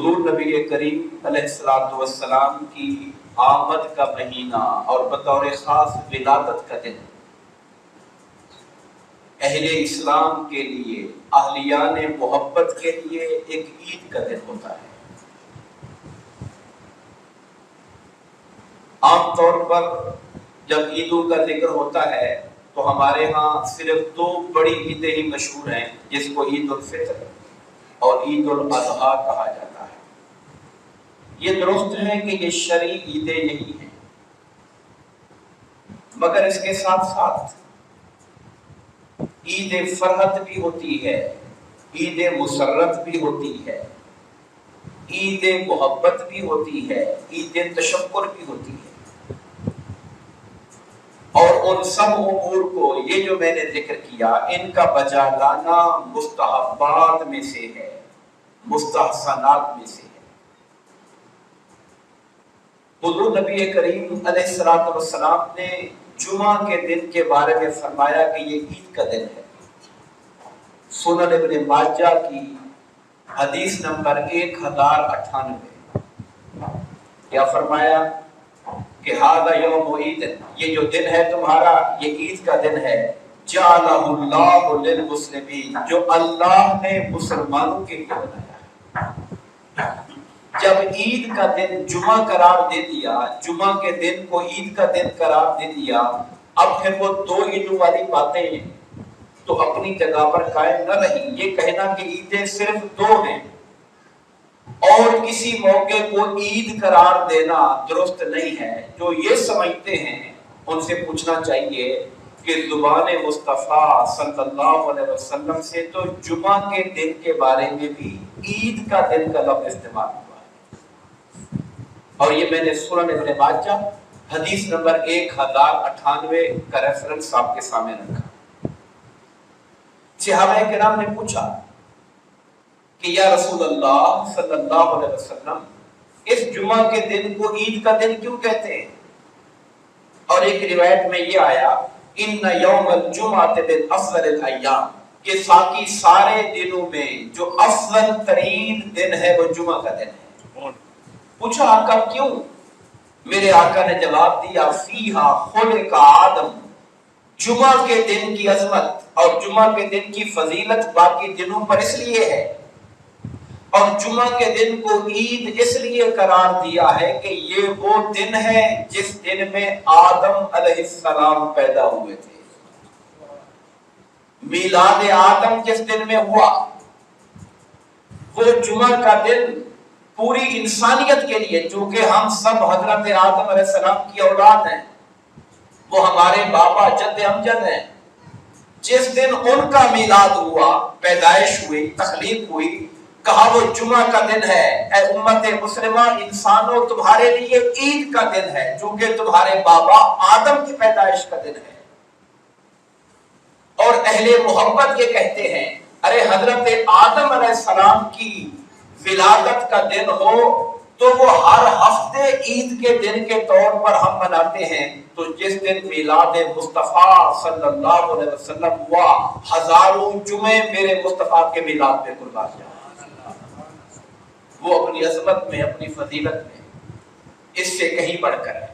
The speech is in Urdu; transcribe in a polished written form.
حضور نبی کریم علیہ الصلوۃ والسلام کی آمد کا مہینہ اور بطور خاص ولادت کا دن اہل اسلام کے لیے، اہلیان محبت کے لیے ایک عید کا دن ہوتا ہے۔ عام طور پر جب عیدوں کا ذکر ہوتا ہے تو ہمارے ہاں صرف دو بڑی عیدیں ہی مشہور ہیں، جس کو عید الفطر اور عید الاضحیٰ کہا جاتا ہے۔ یہ درست ہے کہ یہ شرعی عیدیں نہیں ہیں، مگر اس کے ساتھ ساتھ عید فرحت بھی ہوتی ہے، عید مسرت بھی ہوتی ہے، عید محبت بھی ہوتی ہے، عید تشکر بھی ہوتی ہے۔ اور ان سب امور کو، یہ جو میں نے ذکر کیا، ان کا بجا لانا مستحبات میں سے ہے، مستحسنات میں سے ہے۔ حضور نبی کریم علیہ الصلوۃ والسلام نے جمعہ کے دن کے بارے میں فرمایا کہ یہ عید کا دن ہے۔ سنن ابن ماجہ کی حدیث نمبر 1098، کیا فرمایا کہ ھذا یوم عید، یہ جو دن ہے تمہارا، یہ عید کا دن ہے، جعلہ اللہ للمسلمین، جو اللہ نے مسلمانوں کے لیے بنایا ہے۔ جب عید کا دن جمعہ قرار دے دیا، جمعہ کے دن کو عید کا دن قرار دے دیا، اب پھر وہ دو عیدوں والی باتیں تو اپنی جگہ پر قائم نہ رہی۔ یہ کہنا کہ عیدیں صرف دو ہیں اور کسی موقع کو عید قرار دینا درست نہیں ہے۔ جو یہ سمجھتے ہیں ان سے پوچھنا چاہیے کہ زبان مصطفیٰ صلی اللہ علیہ وسلم سے تو جمعہ کے دن کے بارے میں بھی عید کا دن کا لفظ استعمال ہوا ہے، اور یہ میں نے سنن ابن ماجہ حدیث نمبر 1098 کا ریفرنس آپ کے سامنے رکھا۔ صحابہ کرام نے پوچھا کہ یا رسول اللہ صلی اللہ علیہ وسلم، اس جمعہ کے دن کو عید کا دن کیوں کہتے ہیں؟ اور ایک روایت میں یہ آیا ان یوم الجمعۃ من افضل الایام، کہ باقی سارے دنوں میں جو افضل ترین دن ہے وہ جمعہ کا دن ہے۔ پوچھا آقا کیوں؟ میرے آقا نے جواب دیا فیہا خلق آدم، جمعہ کے دن کی عظمت اور جمعہ کے دن کی فضیلت باقی دنوں پر اس لیے ہے، اور جمعہ کے دن کو عید اس لیے قرار دیا ہے کہ یہ وہ دن ہے جس دن میں آدم علیہ السلام پیدا ہوئے تھے۔ میلاد آدم جس دن میں ہوا، وہ جمعہ کا دن پوری انسانیت کے لیے، چونکہ ہم سب حضرت آدم علیہ السلام کی اولاد ہیں، وہ ہمارے بابا جد امجد ہیں، جس دن ان کا میلاد ہوا، پیدائش ہوئی، تخلیق ہوئی، کہا وہ جمعہ کا دن ہے۔ اے امت مسلمہ، انسانوں تمہارے لیے عید کا دن ہے، چونکہ تمہارے بابا آدم کی پیدائش کا دن ہے۔ اور اہل محبت یہ کہتے ہیں ارے حضرت آدم علیہ السلام کی ولادت کا دن ہو تو وہ ہر ہفتے عید کے دن کے طور پر ہم مناتے ہیں، تو جس دن میلاد مصطفیٰ صلی اللہ علیہ وسلم ہوا، ہزاروں جمعے میرے مصطفیٰ کے میلاد پہ قربان جائیں۔ وہ اپنی عظمت میں، اپنی فضیلت میں اس سے کہیں بڑھ کر ہے۔